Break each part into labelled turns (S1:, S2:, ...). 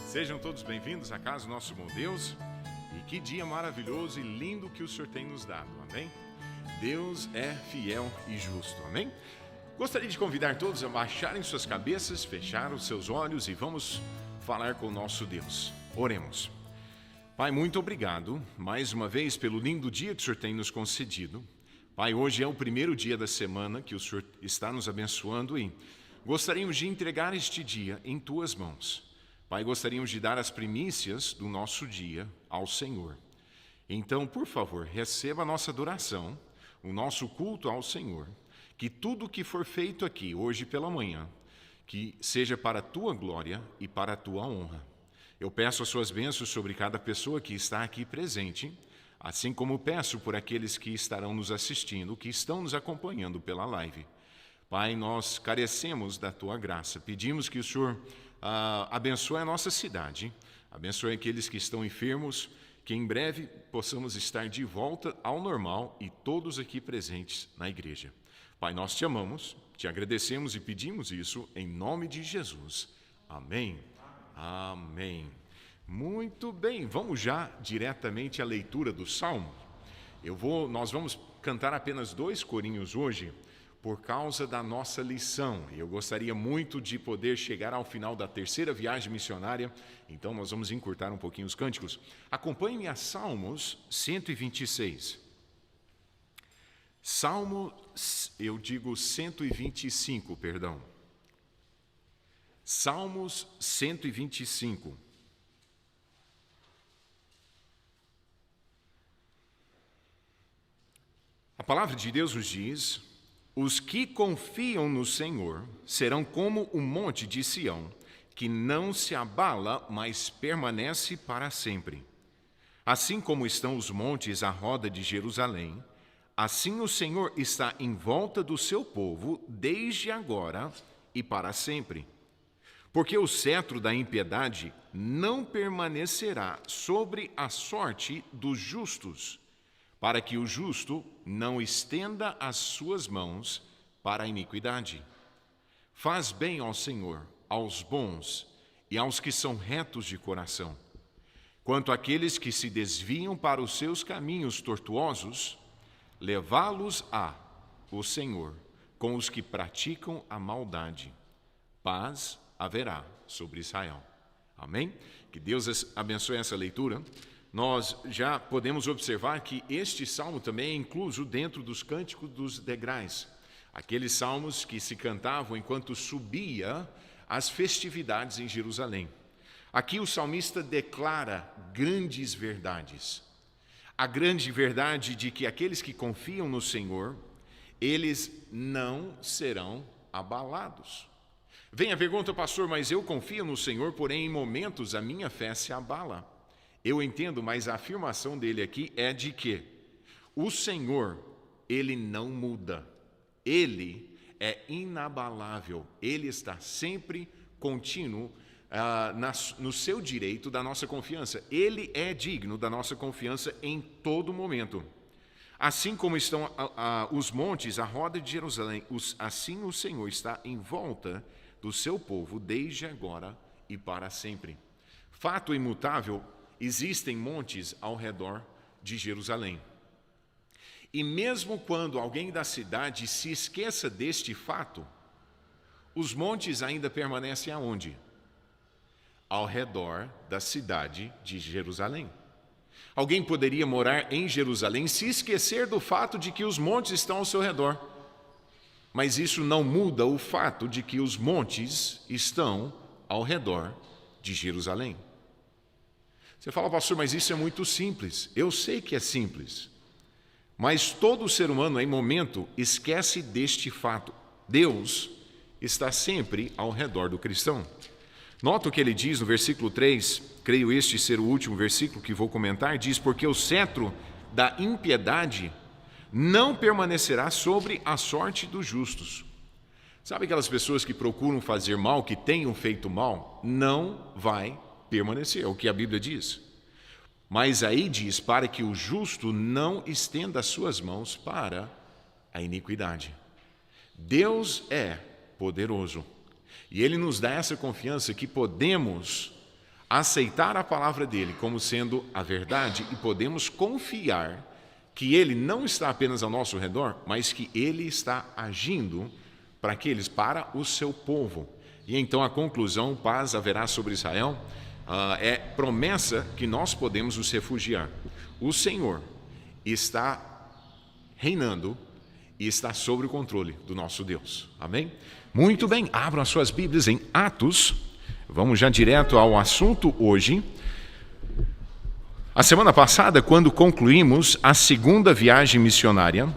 S1: Sejam todos bem-vindos à casa do nosso bom Deus. E que dia maravilhoso e lindo que o Senhor tem nos dado, amém? Deus é fiel e justo, amém? Gostaria de convidar todos a baixarem suas cabeças, fechar os seus olhos e vamos falar com o nosso Deus. Oremos. Pai, muito obrigado mais uma vez pelo lindo dia que o Senhor tem nos concedido. Pai, hoje é o primeiro dia da semana que o Senhor está nos abençoando e gostaríamos de entregar este dia em Tuas mãos. Pai, gostaríamos de dar as primícias do nosso dia ao Senhor. Então, por favor, receba a nossa adoração, o nosso culto ao Senhor, que tudo o que for feito aqui, hoje pela manhã, que seja para a Tua glória e para a Tua honra. Eu peço as Suas bênçãos sobre cada pessoa que está aqui presente, assim como peço por aqueles que estarão nos assistindo, que estão nos acompanhando pela live. Pai, nós carecemos da Tua graça, pedimos que o Senhor abençoe a nossa cidade, abençoe aqueles que estão enfermos, que em breve possamos estar de volta ao normal e todos aqui presentes na igreja. Pai, nós te amamos, te agradecemos e pedimos isso em nome de Jesus. Amém. Amém. Muito bem, vamos já diretamente à leitura do Salmo. Nós vamos cantar apenas 2 corinhos hoje, por causa da nossa lição. Eu gostaria muito de poder chegar ao final da 3ª viagem missionária, então nós vamos encurtar um pouquinho os cânticos. Acompanhe-me a Salmos 126. Salmo, 125, perdão. Salmos 125. A palavra de Deus nos diz: os que confiam no Senhor serão como o monte de Sião, que não se abala, mas permanece para sempre. Assim como estão os montes à roda de Jerusalém, assim o Senhor está em volta do seu povo, desde agora e para sempre. Porque o cetro da impiedade não permanecerá sobre a sorte dos justos, para que o justo não estenda as suas mãos para a iniquidade. Faz bem ao Senhor, aos bons e aos que são retos de coração. Quanto àqueles que se desviam para os seus caminhos tortuosos, levá-los o Senhor com os que praticam a maldade. Paz haverá sobre Israel. Amém? Que Deus abençoe essa leitura. Nós já podemos observar que este salmo também é incluso dentro dos cânticos dos degraus, aqueles salmos que se cantavam enquanto subia às festividades em Jerusalém. Aqui o salmista declara grandes verdades. A grande verdade de que aqueles que confiam no Senhor, eles não serão abalados. Vem a pergunta, pastor, mas eu confio no Senhor, porém em momentos a minha fé se abala. Eu entendo, mas a afirmação dele aqui é de que o Senhor, Ele não muda. Ele é inabalável. Ele está sempre contínuo no seu direito da nossa confiança. Ele é digno da nossa confiança em todo momento. Assim como estão os montes à roda de Jerusalém, assim o Senhor está em volta do seu povo, desde agora e para sempre. Fato imutável, existem montes ao redor de Jerusalém. E mesmo quando alguém da cidade se esqueça deste fato, os montes ainda permanecem aonde? Ao redor da cidade de Jerusalém. Alguém poderia morar em Jerusalém e se esquecer do fato de que os montes estão ao seu redor. Mas isso não muda o fato de que os montes estão ao redor de Jerusalém. Você fala, pastor, mas isso é muito simples. Eu sei que é simples. Mas todo ser humano, em momento, esquece deste fato. Deus está sempre ao redor do cristão. Nota o que ele diz no versículo 3, creio este ser o último versículo que vou comentar, diz: porque o cetro da impiedade não permanecerá sobre a sorte dos justos. Sabe aquelas pessoas que procuram fazer mal, que tenham feito mal? Não vai permanecer, é o que a Bíblia diz. Mas aí diz, para que o justo não estenda as suas mãos para a iniquidade. Deus é poderoso. E Ele nos dá essa confiança que podemos aceitar a palavra dele como sendo a verdade e podemos confiar que ele não está apenas ao nosso redor, mas que ele está agindo para o seu povo. E então a conclusão, paz haverá sobre Israel, é promessa que nós podemos nos refugiar. O Senhor está reinando e está sob o controle do nosso Deus. Amém? Muito bem, abram as suas Bíblias em Atos. Vamos já direto ao assunto hoje. A semana passada, quando concluímos a segunda viagem missionária,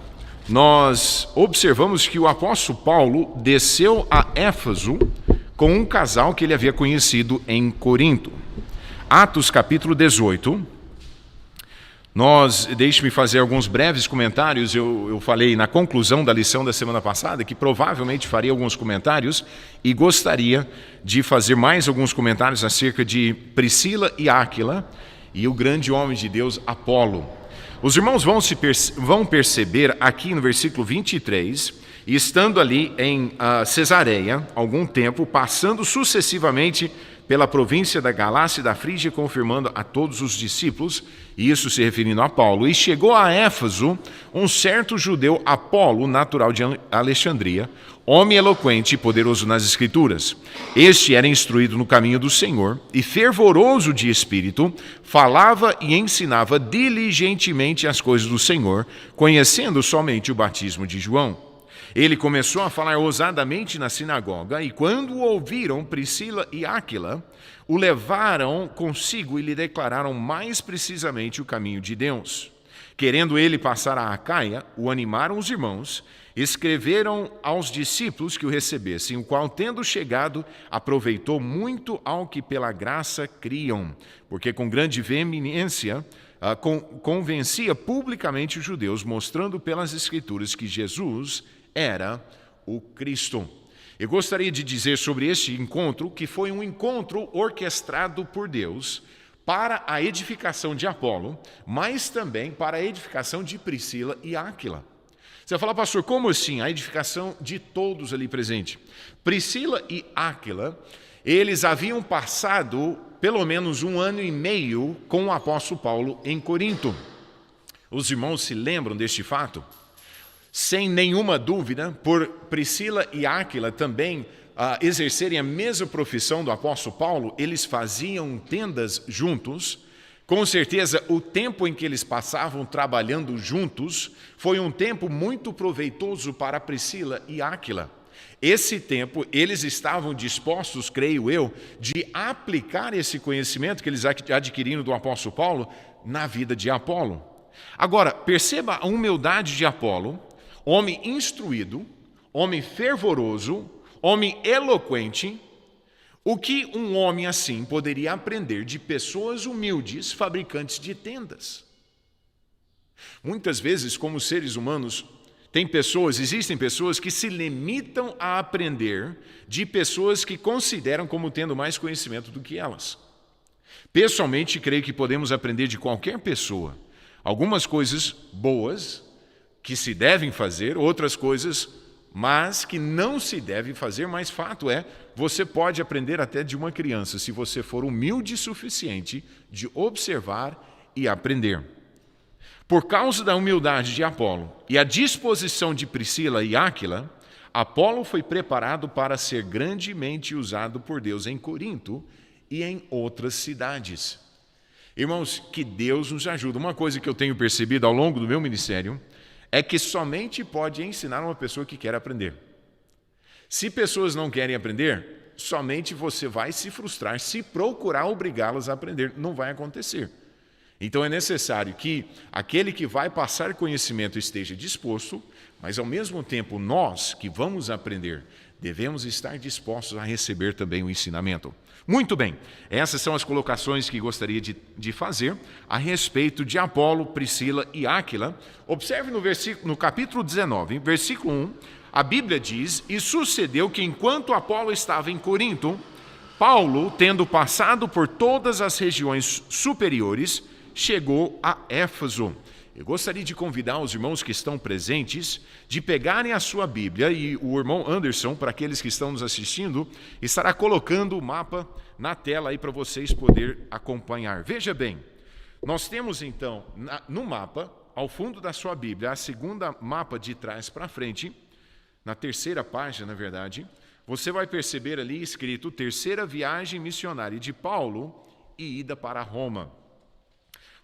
S1: nós observamos que o apóstolo Paulo desceu a Éfeso com um casal que ele havia conhecido em Corinto. Atos capítulo 18. Deixe-me fazer alguns breves comentários. Eu falei na conclusão da lição da semana passada que provavelmente faria alguns comentários e gostaria de fazer mais alguns comentários acerca de Priscila e Áquila e o grande homem de Deus, Apolo. Os irmãos vão perceber aqui no versículo 23, estando ali em Cesareia, algum tempo, passando sucessivamente pela província da Galácia e da Frígia, confirmando a todos os discípulos, e isso se referindo a Paulo, e chegou a Éfeso um certo judeu Apolo, natural de Alexandria, homem eloquente e poderoso nas Escrituras. Este era instruído no caminho do Senhor e fervoroso de espírito, falava e ensinava diligentemente as coisas do Senhor, conhecendo somente o batismo de João. Ele começou a falar ousadamente na sinagoga, e quando o ouviram, Priscila e Áquila o levaram consigo e lhe declararam mais precisamente o caminho de Deus. Querendo ele passar a Acaia, o animaram os irmãos, escreveram aos discípulos que o recebessem, o qual, tendo chegado, aproveitou muito ao que pela graça criam, porque com grande veemência convencia publicamente os judeus, mostrando pelas Escrituras que Jesus era o Cristo. Eu gostaria de dizer sobre este encontro que foi um encontro orquestrado por Deus para a edificação de Apolo, mas também para a edificação de Priscila e Áquila. Você vai falar, pastor, como assim? A edificação de todos ali presentes. Priscila e Áquila, eles haviam passado pelo menos 1 ano e meio com o apóstolo Paulo em Corinto. Os irmãos se lembram deste fato? Sem nenhuma dúvida, por Priscila e Áquila também exercerem a mesma profissão do apóstolo Paulo, eles faziam tendas juntos. Com certeza, o tempo em que eles passavam trabalhando juntos foi um tempo muito proveitoso para Priscila e Áquila. Esse tempo, eles estavam dispostos, creio eu, de aplicar esse conhecimento que eles adquiriram do apóstolo Paulo na vida de Apolo. Agora, perceba a humildade de Apolo, homem instruído, homem fervoroso, homem eloquente. O que um homem assim poderia aprender de pessoas humildes, fabricantes de tendas? Muitas vezes, como seres humanos, existem pessoas que se limitam a aprender de pessoas que consideram como tendo mais conhecimento do que elas. Pessoalmente, creio que podemos aprender de qualquer pessoa algumas coisas boas que se devem fazer, outras coisas, mas que não se devem fazer, mas fato é, você pode aprender até de uma criança, se você for humilde o suficiente de observar e aprender. Por causa da humildade de Apolo e a disposição de Priscila e Áquila, Apolo foi preparado para ser grandemente usado por Deus em Corinto e em outras cidades. Irmãos, que Deus nos ajude. Uma coisa que eu tenho percebido ao longo do meu ministério é que somente pode ensinar uma pessoa que quer aprender. Se pessoas não querem aprender, somente você vai se frustrar se procurar obrigá-las a aprender. Não vai acontecer. Então é necessário que aquele que vai passar conhecimento esteja disposto, mas ao mesmo tempo nós que vamos aprender devemos estar dispostos a receber também o ensinamento. Muito bem, essas são as colocações que gostaria de fazer a respeito de Apolo, Priscila e Áquila. Observe no capítulo 19, versículo 1, a Bíblia diz: E sucedeu que enquanto Apolo estava em Corinto, Paulo, tendo passado por todas as regiões superiores, chegou a Éfeso. eu gostaria de convidar os irmãos que estão presentes de pegarem a sua Bíblia, e o irmão Anderson, para aqueles que estão nos assistindo, estará colocando o mapa na tela aí para vocês poderem acompanhar. Veja bem, nós temos então no mapa, ao fundo da sua Bíblia, a segunda mapa de trás para frente, na terceira página, na verdade, você vai perceber ali escrito Terceira Viagem Missionária de Paulo e Ida para Roma.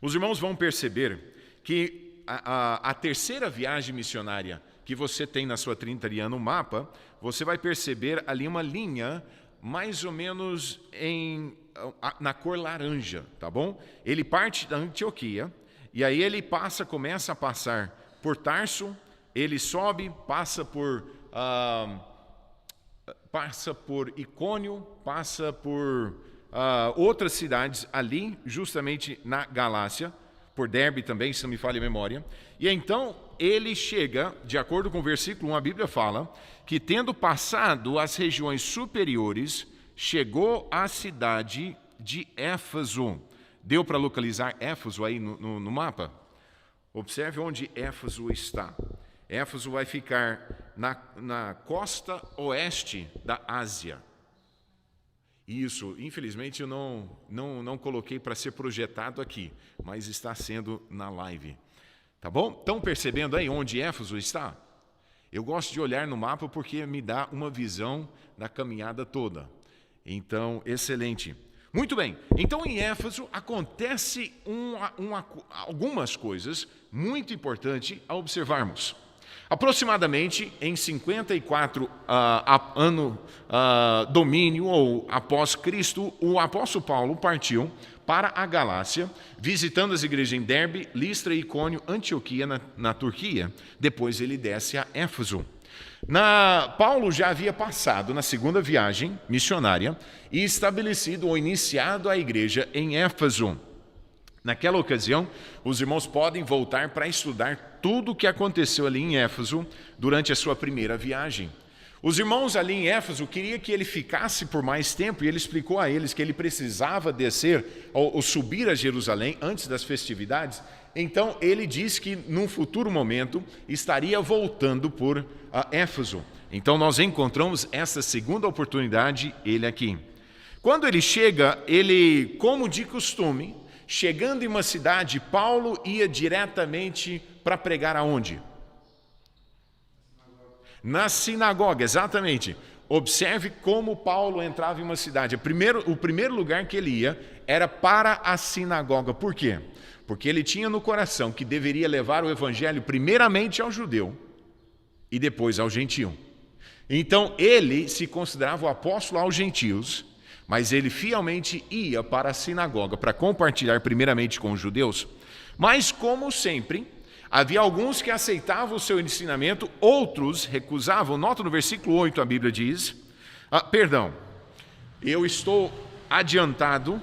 S1: Os irmãos vão perceber que a terceira viagem missionária que você tem na sua trintaria no mapa, você vai perceber ali uma linha mais ou menos na cor laranja, tá bom? Ele parte da Antioquia, e aí ele começa a passar por Tarso, ele sobe, passa por Icônio, passa por outras cidades ali, justamente na Galácia, por Derbe também, se não me falha a memória. E então ele chega, de acordo com o versículo 1, a Bíblia fala que, tendo passado as regiões superiores, chegou à cidade de Éfeso. Deu para localizar Éfeso aí no mapa? Observe onde Éfeso está. Éfeso vai ficar na costa oeste da Ásia. Isso, infelizmente eu não coloquei para ser projetado aqui, mas está sendo na live. Tá bom? Estão percebendo aí onde Éfeso está? Eu gosto de olhar no mapa porque me dá uma visão da caminhada toda. Então, excelente. Muito bem, então em Éfeso acontece algumas coisas muito importantes a observarmos. Aproximadamente em 54 ano domínio ou após Cristo, o apóstolo Paulo partiu para a Galácia, visitando as igrejas em Derbe, Listra, Icônio, Antioquia, na Turquia. Depois ele desce a Éfeso. Paulo já havia passado na segunda viagem missionária e estabelecido ou iniciado a igreja em Éfeso. Naquela ocasião, os irmãos podem voltar para estudar tudo o que aconteceu ali em Éfeso durante a sua primeira viagem. Os irmãos ali em Éfeso queriam que ele ficasse por mais tempo, e ele explicou a eles que ele precisava descer ou subir a Jerusalém antes das festividades. Então ele diz que num futuro momento estaria voltando por Éfeso. Então nós encontramos essa segunda oportunidade, ele aqui. Quando ele chega, como de costume, chegando em uma cidade, Paulo ia diretamente para pregar aonde? Na sinagoga, exatamente. Observe como Paulo entrava em uma cidade. O primeiro lugar que ele ia era para a sinagoga. Por quê? Porque ele tinha no coração que deveria levar o evangelho primeiramente ao judeu e depois ao gentio. Então ele se considerava o apóstolo aos gentios, mas ele fielmente ia para a sinagoga para compartilhar primeiramente com os judeus. Mas, como sempre, havia alguns que aceitavam o seu ensinamento, outros recusavam. Nota no versículo 8, a Bíblia diz... eu estou adiantado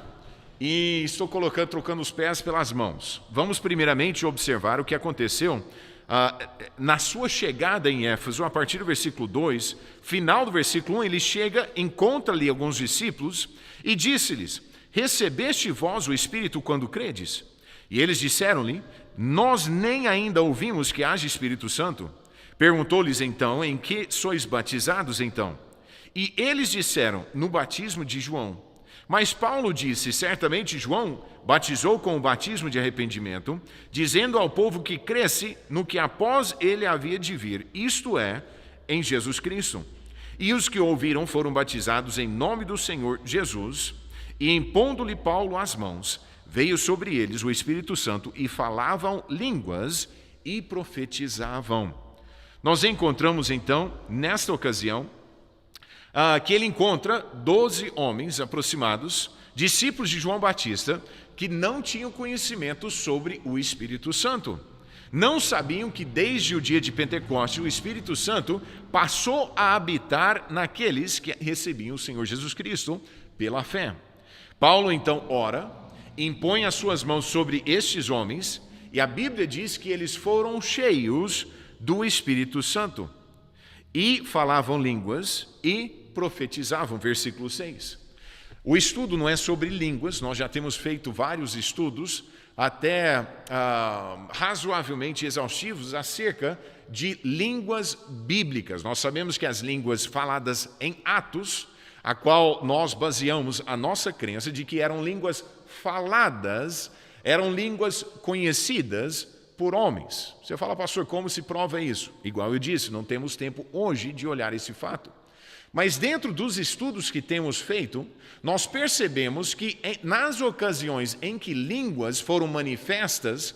S1: e estou trocando os pés pelas mãos. Vamos primeiramente observar o que aconteceu na sua chegada em Éfeso, a partir do versículo 2, final do versículo 1, ele chega, encontra ali alguns discípulos e disse-lhes: recebeste vós o Espírito quando credes? E eles disseram-lhe: nós nem ainda ouvimos que haja Espírito Santo. Perguntou-lhes então: em que sois batizados então? E eles disseram: no batismo de João. Mas Paulo disse: certamente João batizou com o batismo de arrependimento, dizendo ao povo que cresce no que após ele havia de vir, isto é, em Jesus Cristo. E os que ouviram foram batizados em nome do Senhor Jesus, e impondo-lhe Paulo as mãos, veio sobre eles o Espírito Santo, e falavam línguas e profetizavam. Nós encontramos então, nesta ocasião, que ele encontra 12 homens aproximados, discípulos de João Batista, que não tinham conhecimento sobre o Espírito Santo. Não sabiam que desde o dia de Pentecostes o Espírito Santo passou a habitar naqueles que recebiam o Senhor Jesus Cristo pela fé. Paulo então ora, impõe as suas mãos sobre estes homens, e a Bíblia diz que eles foram cheios do Espírito Santo e falavam línguas e profetizavam, versículo 6. O estudo não é sobre línguas, nós já temos feito vários estudos até razoavelmente exaustivos acerca de línguas bíblicas. Nós sabemos que as línguas faladas em Atos, a qual nós baseamos a nossa crença de que eram línguas faladas, eram línguas conhecidas por homens. Você fala, pastor, como se prova isso? Igual eu disse, não temos tempo hoje de olhar esse fato. Mas dentro dos estudos que temos feito, nós percebemos que nas ocasiões em que línguas foram manifestas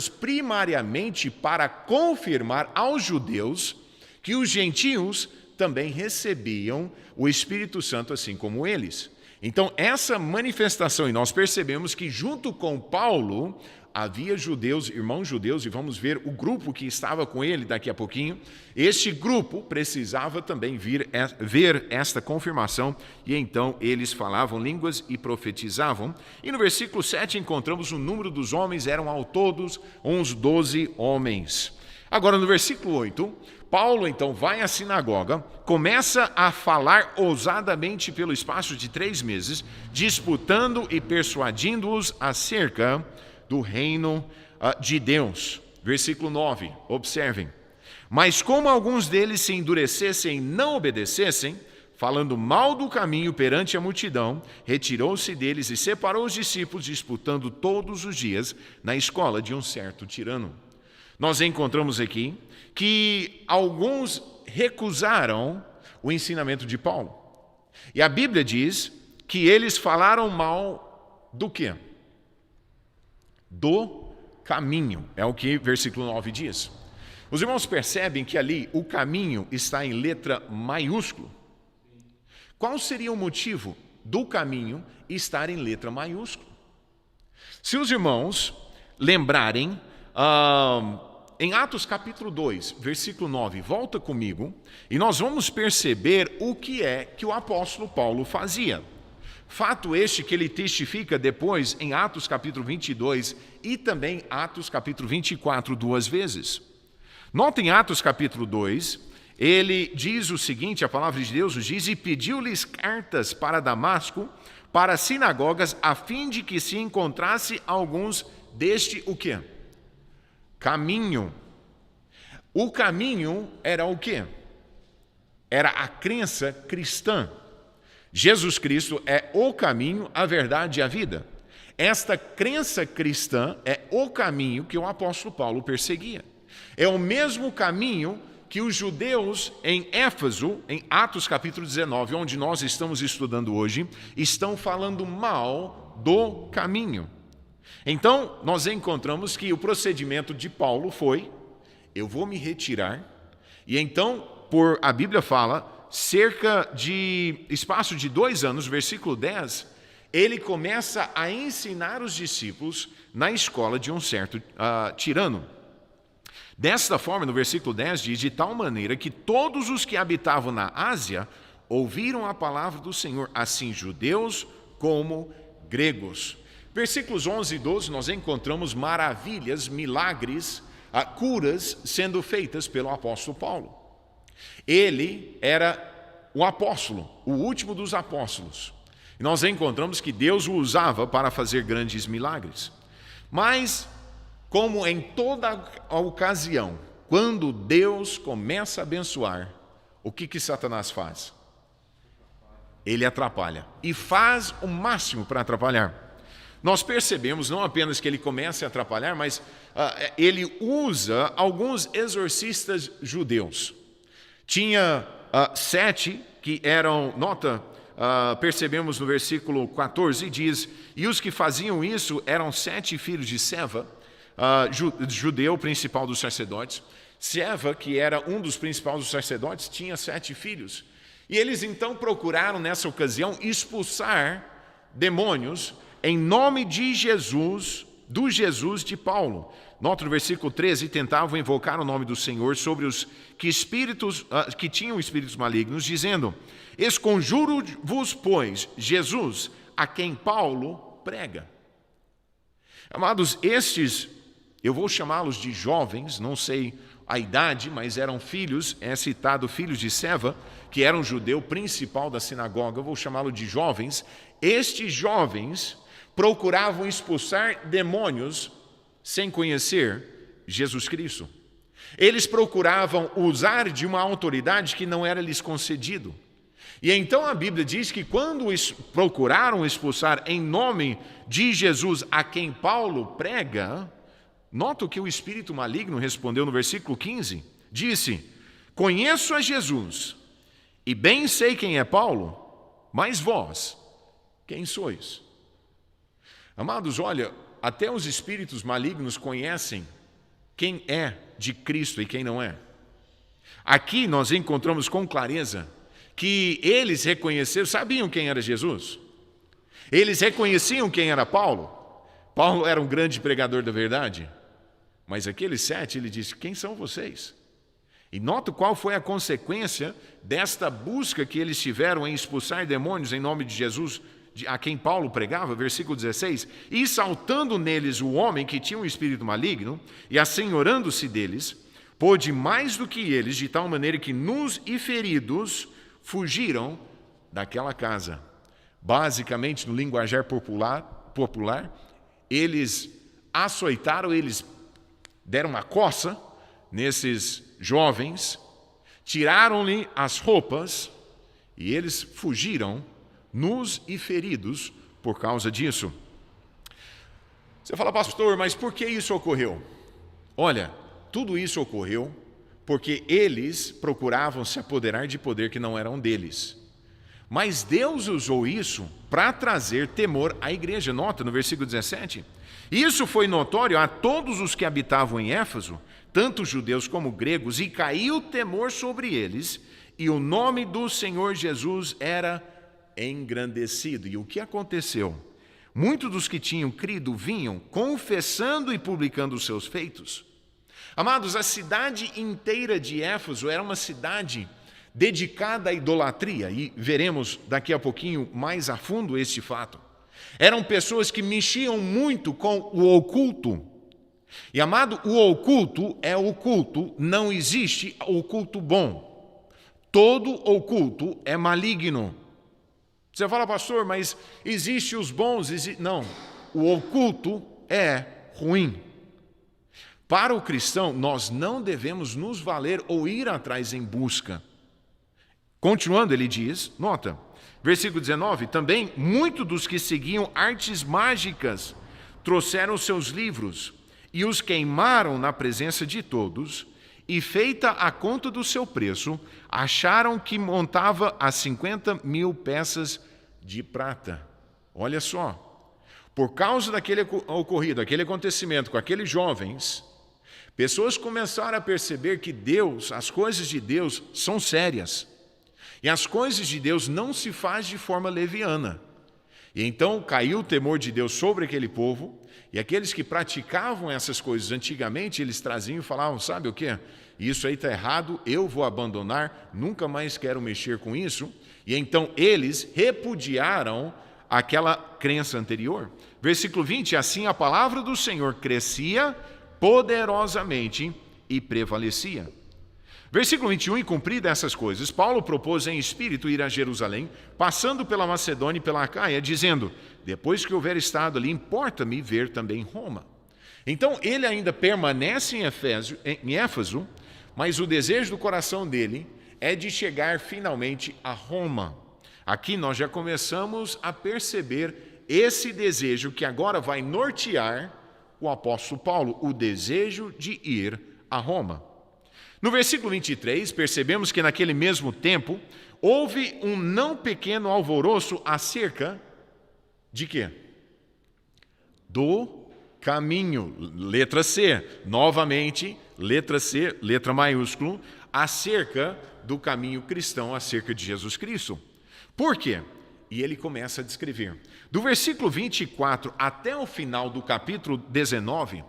S1: primariamente para confirmar aos judeus que os gentios também recebiam o Espírito Santo assim como eles. Então, essa manifestação, e nós percebemos que junto com Paulo havia judeus, irmãos judeus, e vamos ver o grupo que estava com ele daqui a pouquinho. Este grupo precisava também ver esta confirmação, e então eles falavam línguas e profetizavam. E no versículo 7 encontramos o número dos homens, eram ao todos uns 12 homens. Agora no versículo 8, Paulo então vai à sinagoga, começa a falar ousadamente pelo espaço de 3 meses, disputando e persuadindo-os acerca do reino de Deus. Versículo 9, observem. Mas como alguns deles se endurecessem e não obedecessem, falando mal do caminho perante a multidão, retirou-se deles e separou os discípulos, disputando todos os dias na escola de um certo tirano. Nós encontramos aqui que alguns recusaram o ensinamento de Paulo. E a Bíblia diz que eles falaram mal do quê? Do caminho, é o que versículo 9 diz. Os irmãos percebem que ali o caminho está em letra maiúscula. Qual seria o motivo do caminho estar em letra maiúscula? Se os irmãos lembrarem, em Atos capítulo 2, versículo 9, volta comigo, e nós vamos perceber o que é que o apóstolo Paulo fazia. Fato este que ele testifica depois em Atos capítulo 22 e também Atos capítulo 24 2 vezes. Notem Atos capítulo 2, ele diz o seguinte, a palavra de Deus diz, e pediu-lhes cartas para Damasco, para as sinagogas, a fim de que se encontrasse alguns deste o quê? Caminho. O caminho era o quê? Era a crença cristã. Jesus Cristo é o caminho, a verdade e a vida. Esta crença cristã é o caminho que o apóstolo Paulo perseguia. É o mesmo caminho que os judeus em Éfeso, em Atos capítulo 19, onde nós estamos estudando hoje, estão falando mal do caminho. Então, nós encontramos que o procedimento de Paulo foi, eu vou me retirar, e então, a Bíblia fala, cerca de espaço de 2 anos, versículo 10, ele começa a ensinar os discípulos na escola de um certo tirano. Desta forma, no versículo 10 diz, de tal maneira que todos os que habitavam na Ásia ouviram a palavra do Senhor, assim judeus como gregos. Versículos 11 e 12, nós encontramos maravilhas, milagres, curas sendo feitas pelo apóstolo Paulo. Ele era o apóstolo, o último dos apóstolos. E nós encontramos que Deus o usava para fazer grandes milagres. Mas, como em toda a ocasião, quando Deus começa a abençoar, o que Satanás faz? Ele atrapalha. E faz o máximo para atrapalhar. Nós percebemos não apenas que ele começa a atrapalhar, mas ele usa alguns exorcistas judeus. Tinha 7 que eram, percebemos no versículo 14, diz, e os que faziam isso eram 7 filhos de Seva, judeu principal dos sacerdotes. Seva, que era um dos principais dos sacerdotes, tinha 7 filhos. E eles então procuraram nessa ocasião expulsar demônios em nome de Jesus, do Jesus de Paulo. Nota no versículo 13, tentavam invocar o nome do Senhor sobre os que tinham espíritos malignos, dizendo, esconjuro-vos, pois, Jesus, a quem Paulo prega. Amados, estes, eu vou chamá-los de jovens, não sei a idade, mas eram filhos, é citado filhos de Seva, que era um judeu principal da sinagoga, eu vou chamá-lo de jovens. Estes jovens procuravam expulsar demônios sem conhecer Jesus Cristo. Eles procuravam usar de uma autoridade que não era lhes concedido. E então a Bíblia diz que quando procuraram expulsar em nome de Jesus a quem Paulo prega, nota o que o espírito maligno respondeu no versículo 15. Disse: conheço a Jesus e bem sei quem é Paulo, mas vós, quem sois? Amados, olha, até os espíritos malignos conhecem quem é de Cristo e quem não é. Aqui nós encontramos com clareza que eles reconheceram, sabiam quem era Jesus. Eles reconheciam quem era Paulo. Paulo era um grande pregador da verdade. Mas aqueles 7, ele disse: quem são vocês? E nota qual foi a consequência desta busca que eles tiveram em expulsar demônios em nome de Jesus, a quem Paulo pregava, versículo 16: e saltando neles o homem que tinha um espírito maligno, e assenhorando-se deles, pôde mais do que eles, de tal maneira que nus e feridos fugiram daquela casa. Basicamente, no linguajar popular, eles açoitaram, eles deram uma coça nesses jovens, tiraram-lhe as roupas e eles fugiram nus e feridos por causa disso. Você fala: pastor, mas por que isso ocorreu? Olha, tudo isso ocorreu porque eles procuravam se apoderar de poder que não eram deles. Mas Deus usou isso para trazer temor à igreja. Nota no versículo 17. Isso foi notório a todos os que habitavam em Éfeso, tanto judeus como gregos, e caiu temor sobre eles, e o nome do Senhor Jesus era engrandecido. E o que aconteceu? Muitos dos que tinham crido vinham confessando e publicando os seus feitos. Amados, a cidade inteira de Éfeso era uma cidade dedicada à idolatria, e veremos daqui a pouquinho mais a fundo este fato. Eram pessoas que mexiam muito com o oculto. E, amado, o oculto é oculto, não existe oculto bom. Todo oculto é maligno. Você fala: pastor, mas existe os bons? Não, o oculto é ruim. Para o cristão, nós não devemos nos valer ou ir atrás em busca. Continuando, ele diz, nota, versículo 19: também muitos dos que seguiam artes mágicas trouxeram seus livros e os queimaram na presença de todos, e feita a conta do seu preço, acharam que montava a 50.000 peças de prata. Olha só, por causa daquele ocorrido, aquele acontecimento com aqueles jovens, pessoas começaram a perceber que Deus, as coisas de Deus são sérias. E as coisas de Deus não se faz de forma leviana. E então caiu o temor de Deus sobre aquele povo, e aqueles que praticavam essas coisas antigamente, eles traziam e falavam: sabe o quê? Isso aí está errado, eu vou abandonar, nunca mais quero mexer com isso. E então eles repudiaram aquela crença anterior. Versículo 20, assim a palavra do Senhor crescia poderosamente e prevalecia. Versículo 21, e cumpridas essas coisas, Paulo propôs em espírito ir a Jerusalém, passando pela Macedônia e pela Acaia, dizendo: depois que houver estado ali, importa-me ver também Roma. Então ele ainda permanece em Éfeso, mas o desejo do coração dele é de chegar finalmente a Roma. Aqui nós já começamos a perceber esse desejo que agora vai nortear o apóstolo Paulo, o desejo de ir a Roma. No versículo 23, percebemos que naquele mesmo tempo houve um não pequeno alvoroço acerca de quê? Do caminho. Letra C, novamente, letra C, letra maiúsculo, acerca do caminho cristão, acerca de Jesus Cristo. Por quê? E ele começa a descrever. Do versículo 24 até o final do capítulo 19,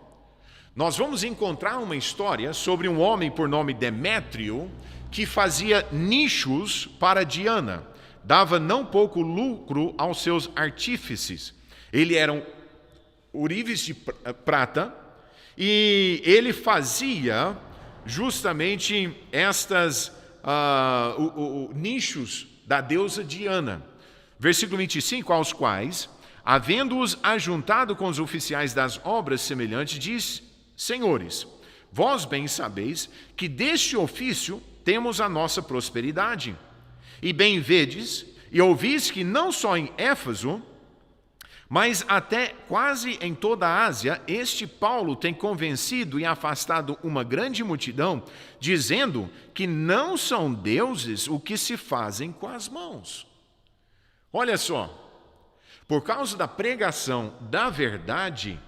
S1: nós vamos encontrar uma história sobre um homem por nome Demétrio que fazia nichos para Diana, dava não pouco lucro aos seus artífices. Ele eram ourives de prata e ele fazia justamente estas nichos da deusa Diana. Versículo 25, aos quais havendo-os ajuntado com os oficiais das obras semelhantes, diz: Senhores, vós bem sabeis que deste ofício temos a nossa prosperidade. E bem vedes e ouvis que não só em Éfeso, mas até quase em toda a Ásia, este Paulo tem convencido e afastado uma grande multidão, dizendo que não são deuses o que se fazem com as mãos. Olha só, por causa da pregação da verdade,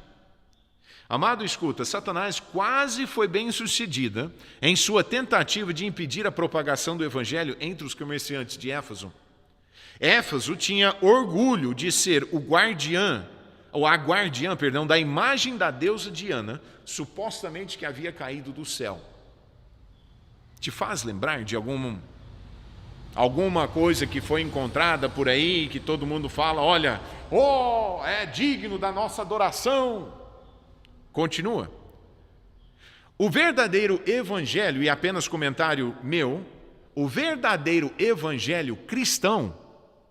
S1: amado, escuta, Satanás quase foi bem-sucedida em sua tentativa de impedir a propagação do evangelho entre os comerciantes de Éfeso. Éfeso tinha orgulho de ser a guardiã da imagem da deusa Diana, supostamente que havia caído do céu. Te faz lembrar de alguma coisa que foi encontrada por aí, que todo mundo fala, olha, é digno da nossa adoração. Continua. O verdadeiro evangelho, e apenas comentário meu, o verdadeiro evangelho cristão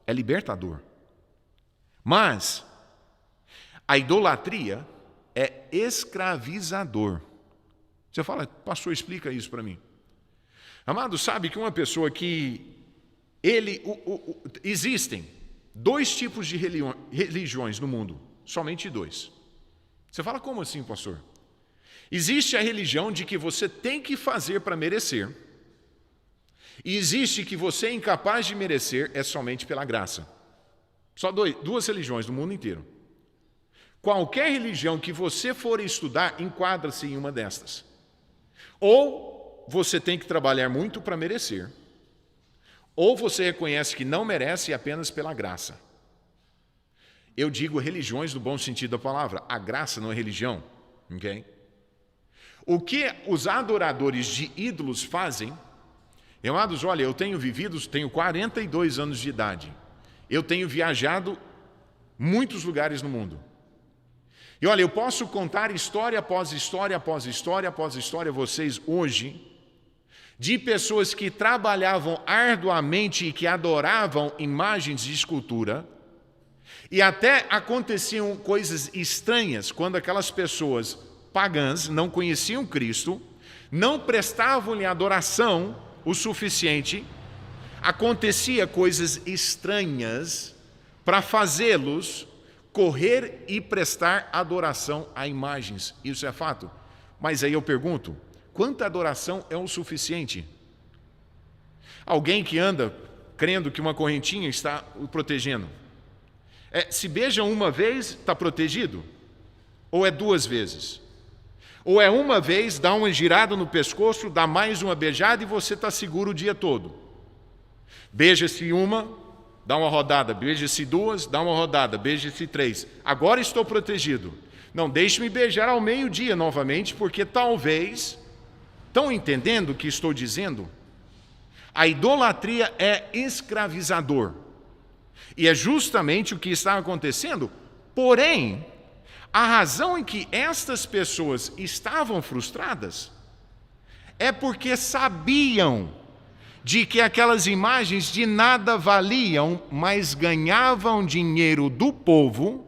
S1: é libertador. Mas a idolatria é escravizador. Você fala, pastor, explica isso para mim. Amado, sabe que uma pessoa que existem 2 tipos de religiões no mundo, somente 2. Você fala, como assim, pastor? Existe a religião de que você tem que fazer para merecer, e existe que você é incapaz de merecer, é somente pela graça. Só 2 religiões no mundo inteiro. Qualquer religião que você for estudar, enquadra-se em uma destas. Ou você tem que trabalhar muito para merecer, ou você reconhece que não merece apenas pela graça. Eu digo religiões no bom sentido da palavra. A graça não é religião, ok? O que os adoradores de ídolos fazem, amados, olha, eu tenho 42 anos de idade. Eu tenho viajado muitos lugares no mundo. E olha, eu posso contar história após história, após história, após história a vocês hoje, de pessoas que trabalhavam arduamente e que adoravam imagens de escultura, e até aconteciam coisas estranhas quando aquelas pessoas pagãs não conheciam Cristo, não prestavam-lhe adoração o suficiente, acontecia coisas estranhas para fazê-los correr e prestar adoração a imagens. Isso é fato. Mas aí eu pergunto, quanta adoração é o suficiente? Alguém que anda crendo que uma correntinha está o protegendo. Se beija uma vez, está protegido? Ou é 2 vezes? Ou é uma vez, dá uma girada no pescoço, dá mais uma beijada e você está seguro o dia todo? Beija-se uma, dá uma rodada, beija-se 2, dá uma rodada, beija-se 3. Agora estou protegido. Não, deixe-me beijar ao meio-dia novamente, porque talvez... Estão entendendo o que estou dizendo? A idolatria é escravizador. E é justamente o que está acontecendo. Porém, a razão em que estas pessoas estavam frustradas é porque sabiam de que aquelas imagens de nada valiam, mas ganhavam dinheiro do povo,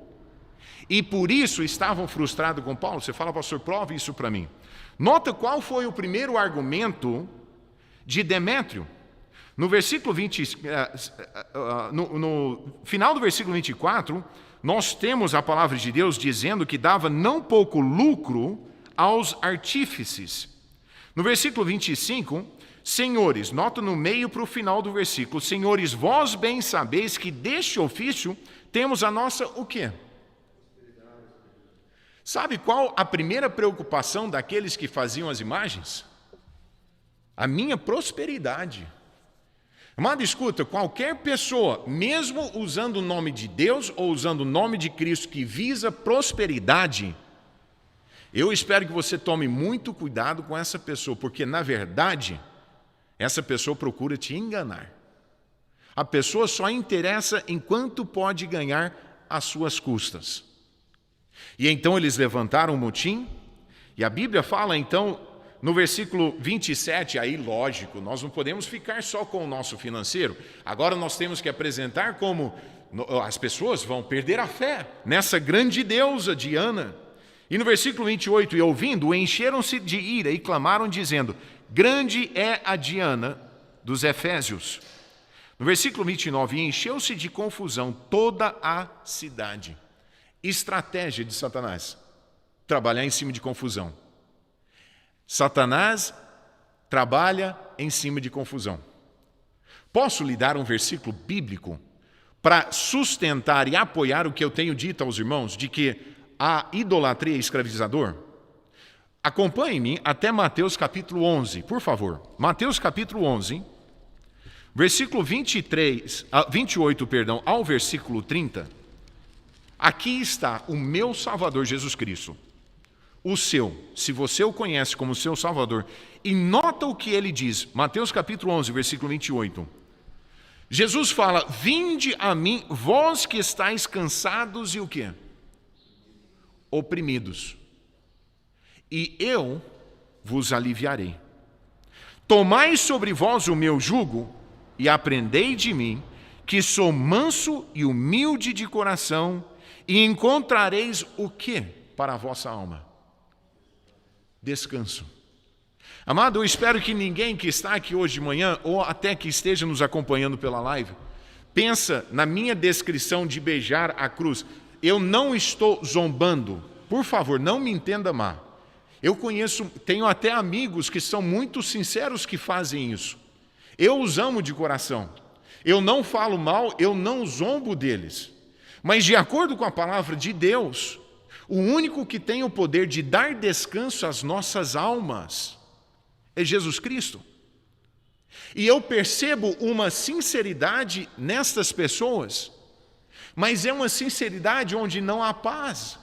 S1: e por isso estavam frustrados com Paulo. Você fala, pastor, prove isso para mim. Nota qual foi o primeiro argumento de Demétrio. No versículo 20, no final do versículo 24, nós temos a palavra de Deus dizendo que dava não pouco lucro aos artífices. No versículo 25, senhores, nota no meio para o final do versículo, senhores, vós bem sabeis que deste ofício temos a nossa o quê? Sabe qual a primeira preocupação daqueles que faziam as imagens? A minha prosperidade. Amado, escuta, qualquer pessoa, mesmo usando o nome de Deus ou usando o nome de Cristo que visa prosperidade, eu espero que você tome muito cuidado com essa pessoa, porque, na verdade, essa pessoa procura te enganar. A pessoa só interessa em quanto pode ganhar às suas custas. E então eles levantaram um motim, e a Bíblia fala então, no versículo 27, aí lógico, nós não podemos ficar só com o nosso financeiro, agora nós temos que apresentar como as pessoas vão perder a fé nessa grande deusa Diana. E no versículo 28, e ouvindo, encheram-se de ira e clamaram, dizendo: grande é a Diana dos Efésios. No versículo 29, encheu-se de confusão toda a cidade. Estratégia de Satanás: trabalhar em cima de confusão. Satanás trabalha em cima de confusão. Posso lhe dar um versículo bíblico para sustentar e apoiar o que eu tenho dito aos irmãos, de que a idolatria é escravizador? Acompanhe-me até Mateus capítulo 11, por favor. Mateus capítulo 11, versículo 28 ao versículo 30. Aqui está o meu Salvador Jesus Cristo, o seu, se você o conhece como seu Salvador. E nota o que ele diz, Mateus capítulo 11, versículo 28. Jesus fala: vinde a mim, vós que estáis cansados e o quê? Oprimidos, e eu vos aliviarei. Tomai sobre vós o meu jugo e aprendei de mim, que sou manso e humilde de coração, e encontrareis o quê para a vossa alma? Descanso. Amado, eu espero que ninguém que está aqui hoje de manhã, ou até que esteja nos acompanhando pela live, pensa na minha descrição de beijar a cruz. Eu não estou zombando, por favor, não me entenda mal. Eu tenho até amigos que são muito sinceros que fazem isso. Eu os amo de coração. Eu não falo mal, eu não zombo deles. Mas de acordo com a palavra de Deus, o único que tem o poder de dar descanso às nossas almas é Jesus Cristo. E eu percebo uma sinceridade nestas pessoas, mas é uma sinceridade onde não há paz.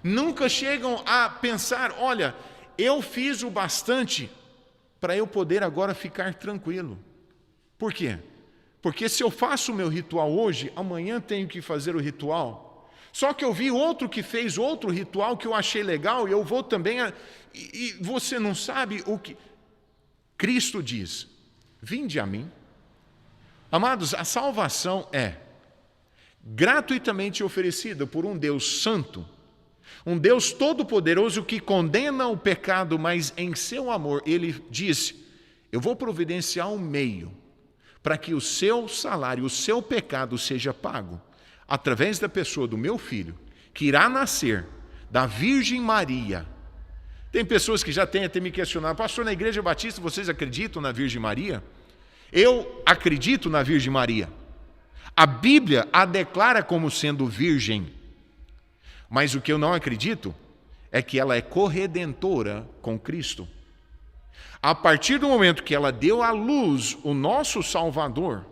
S1: Nunca chegam a pensar: olha, eu fiz o bastante para eu poder agora ficar tranquilo. Por quê? Porque se eu faço o meu ritual hoje, amanhã tenho que fazer o ritual. Só que eu vi outro que fez outro ritual que eu achei legal e eu vou também. E você não sabe o que. Cristo diz: vinde a mim. Amados, a salvação é gratuitamente oferecida por um Deus santo, um Deus todo-poderoso que condena o pecado, mas em seu amor ele disse: eu vou providenciar um meio para que o seu salário, o seu pecado seja pago, através da pessoa do meu filho, que irá nascer da Virgem Maria. Tem pessoas que já têm até me questionado: pastor, na Igreja Batista vocês acreditam na Virgem Maria? Eu acredito na Virgem Maria. A Bíblia a declara como sendo virgem. Mas o que eu não acredito é que ela é corredentora com Cristo. A partir do momento que ela deu à luz o nosso Salvador,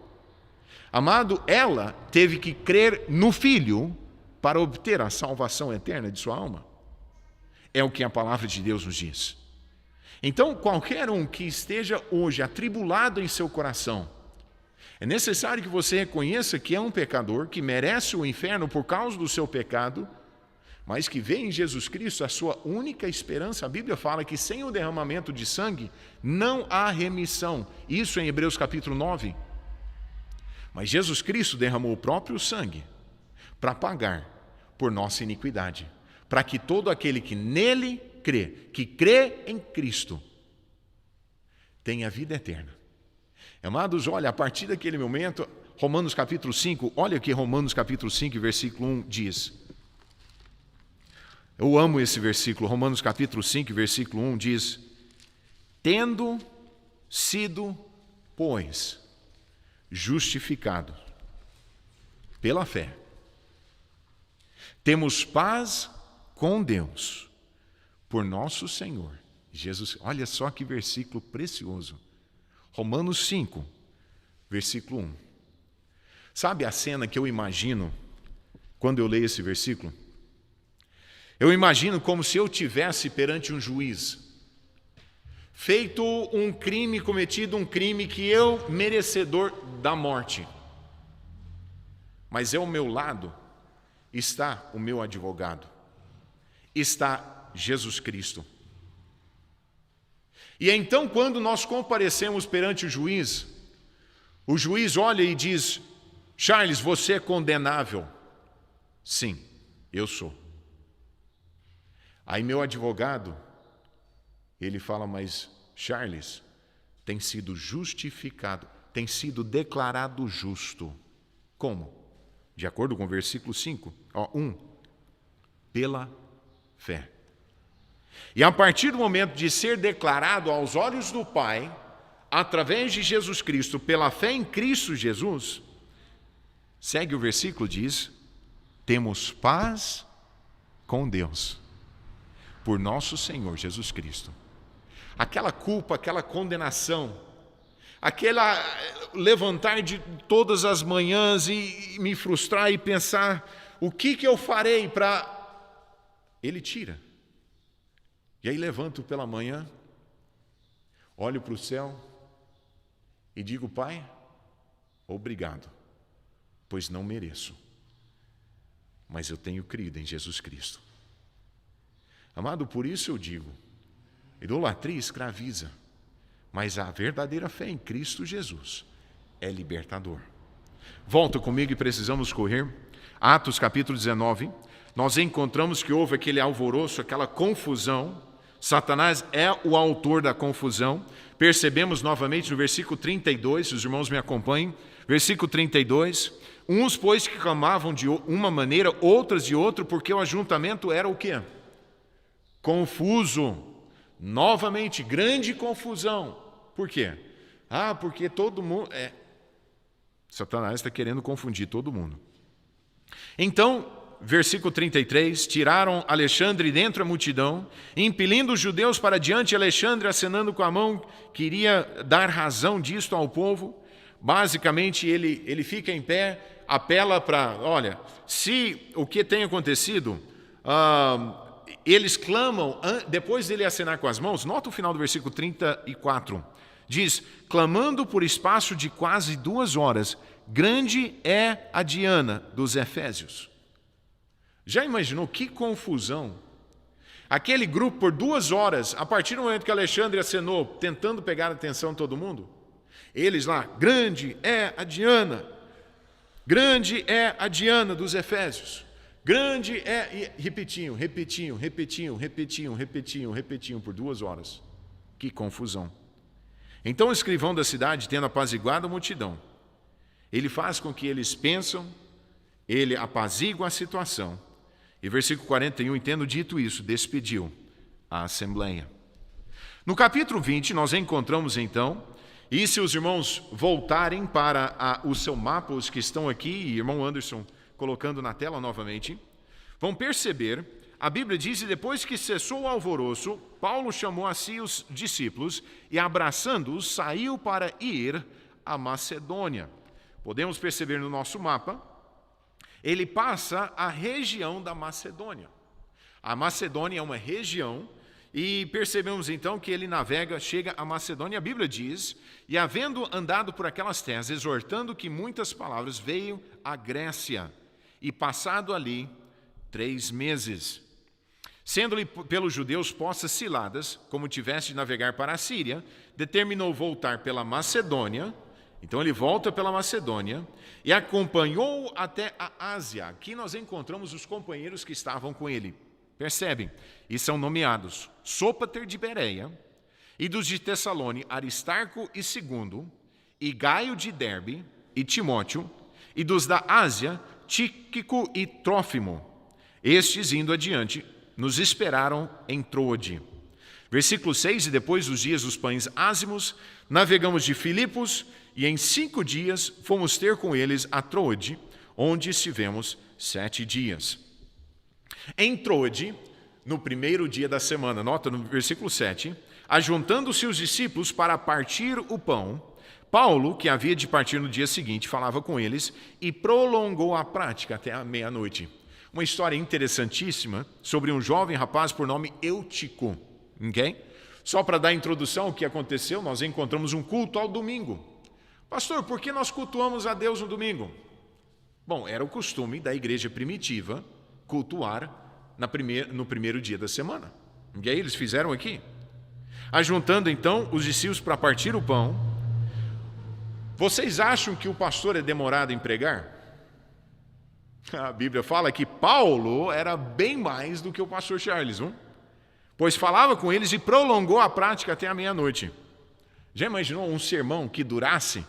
S1: amado, ela teve que crer no Filho para obter a salvação eterna de sua alma. É o que a palavra de Deus nos diz. Então, qualquer um que esteja hoje atribulado em seu coração, é necessário que você reconheça que é um pecador, que merece o inferno por causa do seu pecado, mas que vê em Jesus Cristo a sua única esperança. A Bíblia fala que sem o derramamento de sangue não há remissão. Isso em Hebreus capítulo 9. Mas Jesus Cristo derramou o próprio sangue para pagar por nossa iniquidade, para que todo aquele que nele crê, que crê em Cristo, tenha vida eterna. Amados, olha, a partir daquele momento, Romanos capítulo 5, olha o que Romanos capítulo 5, versículo 1 diz. Eu amo esse versículo. Romanos capítulo 5, versículo 1 diz: tendo sido, pois, justificado pela fé, temos paz com Deus por nosso Senhor Jesus. Olha só que versículo precioso. Romanos 5, versículo 1. Sabe a cena que eu imagino quando eu leio esse versículo? Eu imagino como se eu tivesse perante um juiz, feito um crime, cometido um crime que eu merecedor da morte. Mas ao meu lado está o meu advogado, está Jesus Cristo. E então, quando nós comparecemos perante o juiz olha e diz: Charles, você é condenável. Sim, eu sou. Aí meu advogado, ele fala, mas Charles, tem sido justificado, tem sido declarado justo. Como? De acordo com o versículo 5, 1. Pela fé. E a partir do momento de ser declarado aos olhos do Pai, através de Jesus Cristo, pela fé em Cristo Jesus, segue o versículo, diz, temos paz com Deus, por nosso Senhor Jesus Cristo. Aquela culpa, aquela condenação, aquela levantar de todas as manhãs e me frustrar e pensar, o que eu farei para... Ele tira. E aí levanto pela manhã, olho para o céu e digo, Pai, obrigado, pois não mereço, mas eu tenho crido em Jesus Cristo. Amado, por isso eu digo, idolatria escraviza, mas a verdadeira fé em Cristo Jesus é libertador. Volta comigo e precisamos correr. Atos capítulo 19, nós encontramos que houve aquele alvoroço, aquela confusão. Satanás é o autor da confusão. Percebemos novamente no versículo 32, se os irmãos me acompanhem, versículo 32, uns, pois, que clamavam de uma maneira, outras de outra, porque o ajuntamento era o quê? Confuso. Novamente, grande confusão. Por quê? Porque todo mundo... Satanás está querendo confundir todo mundo. Então, versículo 33, tiraram Alexandre dentre a multidão, impelindo os judeus para diante, Alexandre acenando com a mão, queria dar razão disto ao povo. Basicamente, ele fica em pé, apela para, olha, se o que tem acontecido, eles clamam, depois dele acenar com as mãos, nota o final do versículo 34, diz, clamando por espaço de quase 2 horas, grande é a Diana dos Efésios. Já imaginou que confusão? Aquele grupo por 2 horas, a partir do momento que Alexandre acenou, tentando pegar a atenção de todo mundo, eles lá, grande é a Diana dos Efésios, grande é, e repetiam por 2 horas. Que confusão. Então o escrivão da cidade, tendo apaziguado a multidão, ele faz com que eles pensam, ele apazigua a situação. E versículo 41, tendo dito isso, despediu a assembleia. No capítulo 20, nós encontramos então, e se os irmãos voltarem para o seu mapa, os que estão aqui, e irmão Anderson colocando na tela novamente, vão perceber, a Bíblia diz, e depois que cessou o alvoroço, Paulo chamou a si os discípulos e, abraçando-os, saiu para ir a Macedônia. Podemos perceber no nosso mapa, ele passa a região da Macedônia. A Macedônia é uma região e percebemos então que ele navega, chega a Macedônia. A Bíblia diz, e havendo andado por aquelas terras, exortando que muitas palavras, veio à Grécia e passado ali 3 meses. Sendo-lhe pelos judeus postas ciladas, como tivesse de navegar para a Síria, determinou voltar pela Macedônia. Então ele volta pela Macedônia e acompanhou até a Ásia. Aqui nós encontramos os companheiros que estavam com ele. Percebem? E são nomeados Sópater de Bereia, e dos de Tessalônica, Aristarco e Segundo, e Gaio de Derbe, e Timóteo, e dos da Ásia, Tíquico e Trófimo. Estes, indo adiante, nos esperaram em Troade. Versículo 6, e depois dos dias dos pães ázimos, navegamos de Filipos, e em 5 dias fomos ter com eles a Troade, onde estivemos 7 dias. Em Troade, no primeiro dia da semana, nota no versículo 7, ajuntando-se os discípulos para partir o pão, Paulo, que havia de partir no dia seguinte, falava com eles e prolongou a prática até a meia-noite. Uma história interessantíssima sobre um jovem rapaz por nome Eutico. Okay? Só para dar a introdução ao que aconteceu, nós encontramos um culto ao domingo. Pastor, por que nós cultuamos a Deus no domingo? Bom, era o costume da igreja primitiva cultuar no primeiro dia da semana. E aí eles fizeram aqui. Ajuntando então os discípulos para partir o pão, Vocês acham que o pastor é demorado em pregar? A Bíblia fala que Paulo era bem mais do que o pastor Charles, não? Pois falava com eles e prolongou a prática até a meia-noite. Já imaginou um sermão que durasse,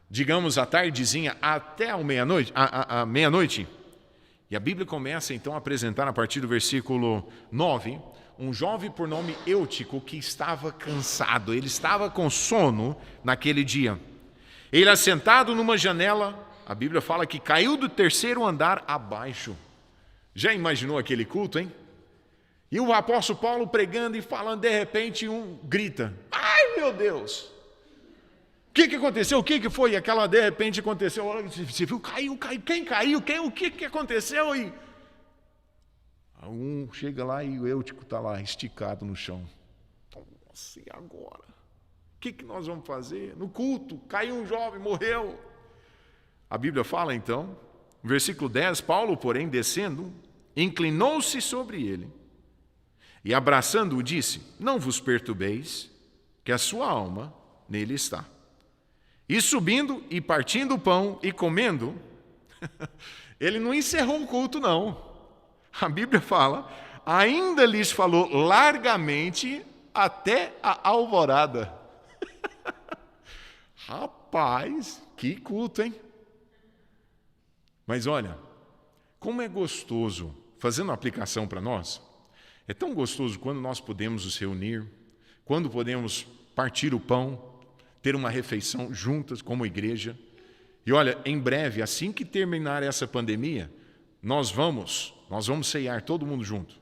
S1: digamos, a tardezinha até a meia-noite? E a Bíblia começa então a apresentar, a partir do versículo 9, um jovem por nome Eutico que estava cansado, ele estava com sono naquele dia. Ele, assentado numa janela, a Bíblia fala que caiu do terceiro andar abaixo. Já imaginou aquele culto, hein? E o apóstolo Paulo pregando e falando, de repente um grita: ai, meu Deus! O que aconteceu? O que foi? Aquela de repente aconteceu. Você viu? Caiu. Quem caiu? O que aconteceu? E um chega lá e o Eutico está lá esticado no chão. Nossa, e agora? O que nós vamos fazer? No culto, caiu um jovem, morreu. A Bíblia fala então, no versículo 10, Paulo, porém, descendo, inclinou-se sobre ele e, abraçando-o, disse: não vos perturbeis, que a sua alma nele está. E subindo e partindo o pão e comendo, ele não encerrou o culto, não. A Bíblia fala, ainda lhes falou largamente até a alvorada. Rapaz, que culto, hein? Mas olha, como é gostoso, fazendo uma aplicação para nós, é tão gostoso quando nós podemos nos reunir, quando podemos partir o pão, ter uma refeição juntas como igreja. E olha, em breve, assim que terminar essa pandemia, nós vamos ceiar todo mundo junto.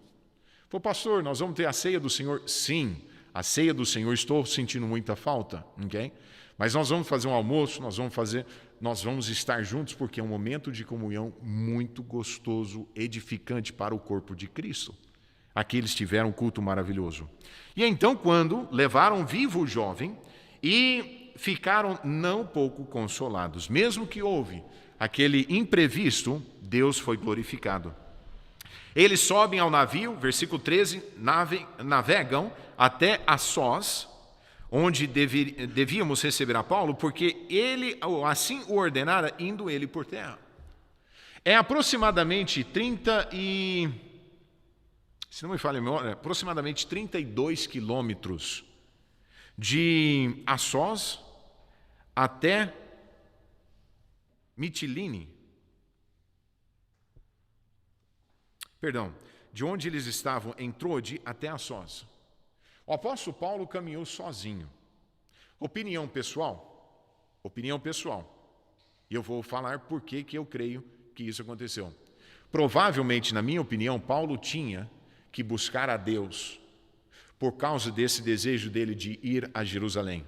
S1: Pô, pastor, nós vamos ter a ceia do Senhor? Sim, a ceia do Senhor, estou sentindo muita falta, ok? Mas nós vamos fazer um almoço, nós vamos estar juntos, porque é um momento de comunhão muito gostoso, edificante para o corpo de Cristo. Aqui eles tiveram um culto maravilhoso. E então, quando levaram vivo o jovem e ficaram não pouco consolados, mesmo que houve aquele imprevisto, Deus foi glorificado. Eles sobem ao navio, versículo 13, navegam até Assós, onde devíamos receber a Paulo, porque ele assim o ordenara, indo ele por terra. É aproximadamente 32 quilômetros de Assós até Mitilene. De onde eles estavam em Trode até Assós. O apóstolo Paulo caminhou sozinho. Opinião pessoal. E eu vou falar por que eu creio que isso aconteceu. Provavelmente, na minha opinião, Paulo tinha que buscar a Deus por causa desse desejo dele de ir a Jerusalém.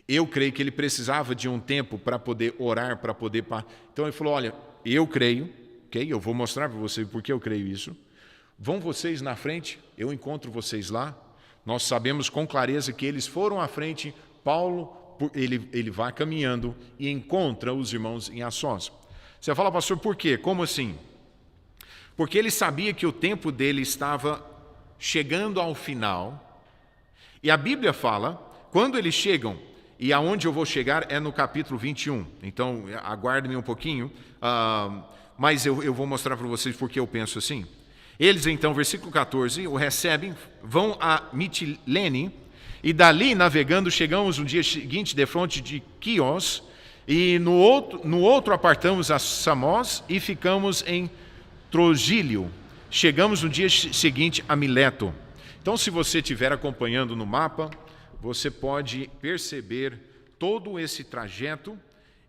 S1: Eu creio que ele precisava de um tempo para poder orar, para poder... Então ele falou, olha, eu creio, ok? Eu vou mostrar para vocês por que eu creio isso. Vão vocês na frente, eu encontro vocês lá. Nós sabemos com clareza que eles foram à frente. Paulo, ele vai caminhando e encontra os irmãos em Assós. Você fala, pastor, por quê? Como assim? Porque ele sabia que o tempo dele estava chegando ao final. E a Bíblia fala, quando eles chegam, e aonde eu vou chegar é no capítulo 21. Então, aguarde-me um pouquinho, mas eu vou mostrar para vocês por que eu penso assim. Eles, então, versículo 14, o recebem, vão a Mitilene, e dali, navegando, chegamos no dia seguinte defronte de Quios, e no outro apartamos a Samos e ficamos em Trogílio. Chegamos no dia seguinte a Mileto. Então, se você estiver acompanhando no mapa, você pode perceber todo esse trajeto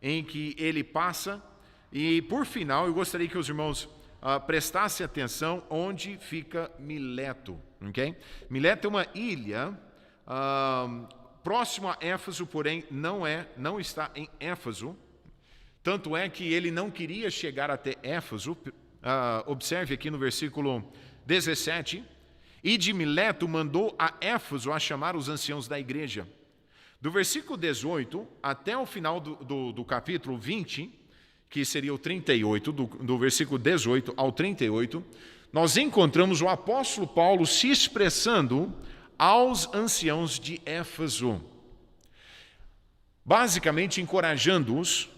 S1: em que ele passa. E, por final, eu gostaria que os irmãos prestassem atenção onde fica Mileto. Okay? Mileto é uma ilha próximo a Éfeso, porém não está em Éfeso. Tanto é que ele não queria chegar até Éfeso. Observe aqui no versículo 17. E de Mileto mandou a Éfeso a chamar os anciãos da igreja. Do versículo 18 até o final do capítulo 20, que seria o 38, do versículo 18 ao 38, nós encontramos o apóstolo Paulo se expressando aos anciãos de Éfeso. basicamente encorajando-os.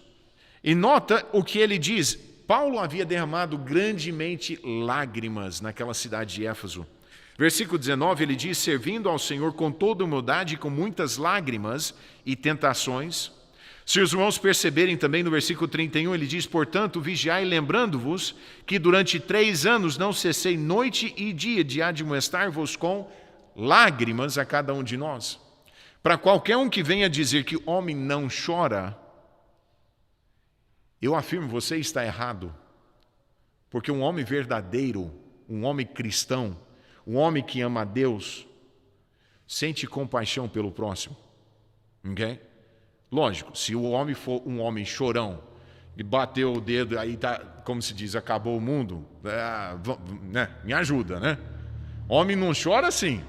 S1: E nota o que ele diz. Paulo havia derramado grandemente lágrimas naquela cidade de Éfeso. Versículo 19, ele diz: servindo ao Senhor com toda humildade e com muitas lágrimas e tentações. Se os irmãos perceberem também no versículo 31, ele diz: portanto, vigiai, lembrando-vos que durante 3 anos não cessei noite e dia de admoestar-vos com lágrimas a cada um de nós. Para qualquer um que venha dizer que homem não chora, eu afirmo, você está errado. Porque um homem verdadeiro, um homem cristão, um homem que ama a Deus, sente compaixão pelo próximo. Ok? Lógico, se o homem for um homem chorão, e bateu o dedo, aí tá, como se diz, acabou o mundo, né? Me ajuda, né? Homem não chora assim.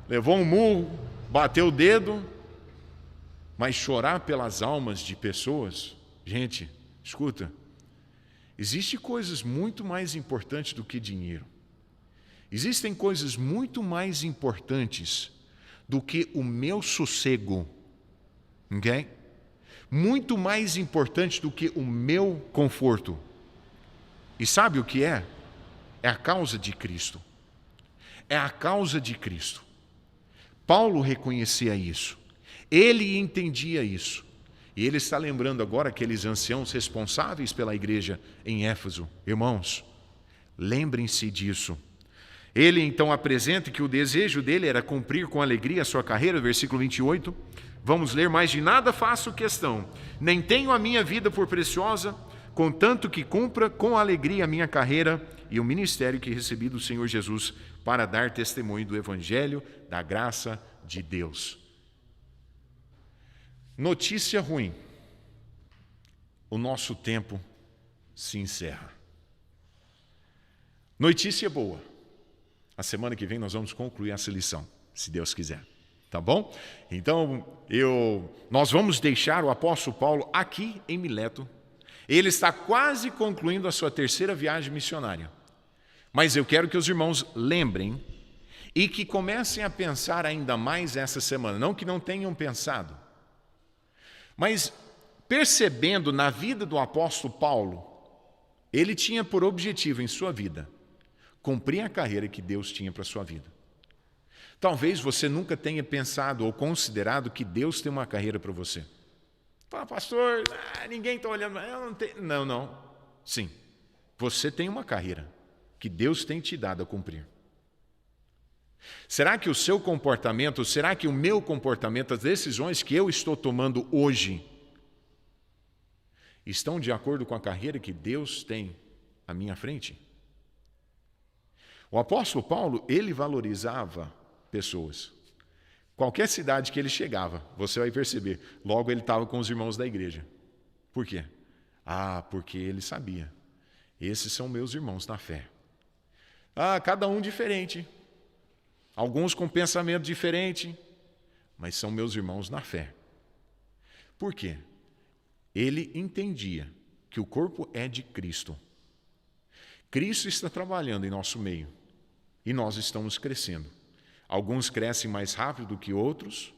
S1: Levou um murro, bateu o dedo, mas chorar pelas almas de pessoas, gente, escuta, existem coisas muito mais importantes do que dinheiro. Existem coisas muito mais importantes do que o meu sossego, ok? Muito mais importante do que o meu conforto. E sabe o que é? É a causa de Cristo. É a causa de Cristo. Paulo reconhecia isso. Ele entendia isso. E ele está lembrando agora aqueles anciãos responsáveis pela igreja em Éfeso. Irmãos, lembrem-se disso. Ele então apresenta que o desejo dele era cumprir com alegria a sua carreira, versículo 28. Vamos ler: mas de nada faço questão, nem tenho a minha vida por preciosa, contanto que cumpra com alegria a minha carreira e o ministério que recebi do Senhor Jesus para dar testemunho do Evangelho, da graça de Deus. Notícia ruim: o nosso tempo se encerra. Notícia boa: a semana que vem nós vamos concluir essa lição, se Deus quiser. Tá bom? Então, nós vamos deixar o apóstolo Paulo aqui em Mileto. Ele está quase concluindo a sua 3ª viagem missionária. Mas eu quero que os irmãos lembrem e que comecem a pensar ainda mais essa semana. Não que não tenham pensado, mas percebendo na vida do apóstolo Paulo, ele tinha por objetivo em sua vida cumprir a carreira que Deus tinha para a sua vida. Talvez você nunca tenha pensado ou considerado que Deus tem uma carreira para você. Fala, pastor, ninguém está olhando. Eu não tenho. Não. Sim, você tem uma carreira que Deus tem te dado a cumprir. Será que o seu comportamento, será que o meu comportamento, as decisões que eu estou tomando hoje, estão de acordo com a carreira que Deus tem à minha frente? O apóstolo Paulo, ele valorizava pessoas. Qualquer cidade que ele chegava, você vai perceber, logo ele estava com os irmãos da igreja. Por quê? Porque ele sabia. Esses são meus irmãos na fé. Cada um diferente. Alguns com pensamento diferente, mas são meus irmãos na fé. Por quê? Ele entendia que o corpo é de Cristo. Cristo está trabalhando em nosso meio e nós estamos crescendo. Alguns crescem mais rápido do que outros,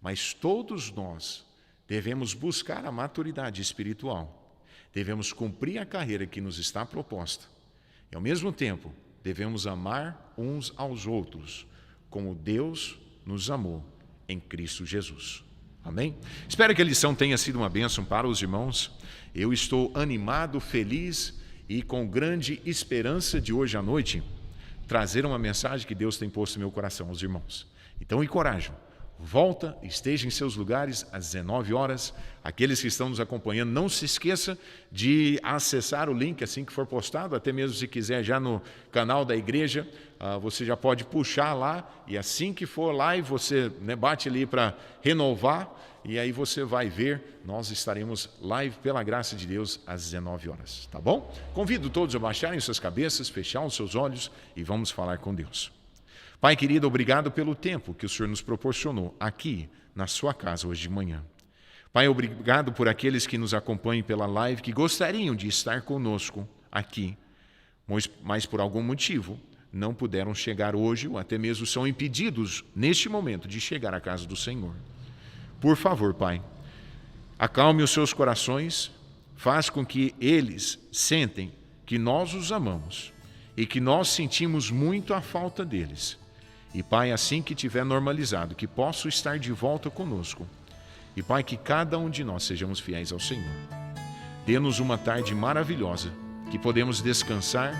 S1: mas todos nós devemos buscar a maturidade espiritual. Devemos cumprir a carreira que nos está proposta. E, ao mesmo tempo, devemos amar uns aos outros, como Deus nos amou em Cristo Jesus. Amém? Espero que a lição tenha sido uma bênção para os irmãos. Eu estou animado, feliz e com grande esperança de hoje à noite trazer uma mensagem que Deus tem posto no meu coração aos irmãos. Então, encorajo. Volta, esteja em seus lugares às 19 horas. Aqueles que estão nos acompanhando, não se esqueça de acessar o link assim que for postado, até mesmo se quiser já no canal da igreja, você já pode puxar lá e assim que for live você bate ali para renovar e aí você vai ver, nós estaremos live pela graça de Deus às 19 horas, tá bom? Convido todos a baixarem suas cabeças, fechar os seus olhos e vamos falar com Deus. Pai querido, obrigado pelo tempo que o Senhor nos proporcionou aqui na sua casa hoje de manhã. Pai, obrigado por aqueles que nos acompanham pela live, que gostariam de estar conosco aqui, mas por algum motivo não puderam chegar hoje ou até mesmo são impedidos neste momento de chegar à casa do Senhor. Por favor, Pai, Acalme os seus corações, faz com que eles sentem que nós os amamos e que nós sentimos muito a falta deles. E, Pai, assim que tiver normalizado, que possa estar de volta conosco. E, Pai, que cada um de nós sejamos fiéis ao Senhor. Dê-nos uma tarde maravilhosa, que podemos descansar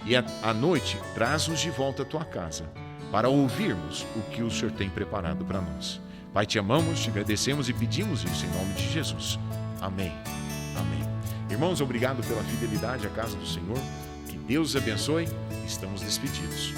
S1: e à noite traz-nos de volta à tua casa para ouvirmos o que o Senhor tem preparado para nós. Pai, te amamos, te agradecemos e pedimos isso em nome de Jesus. Amém. Amém. Irmãos, obrigado pela fidelidade à casa do Senhor. Que Deus os abençoe. Estamos despedidos.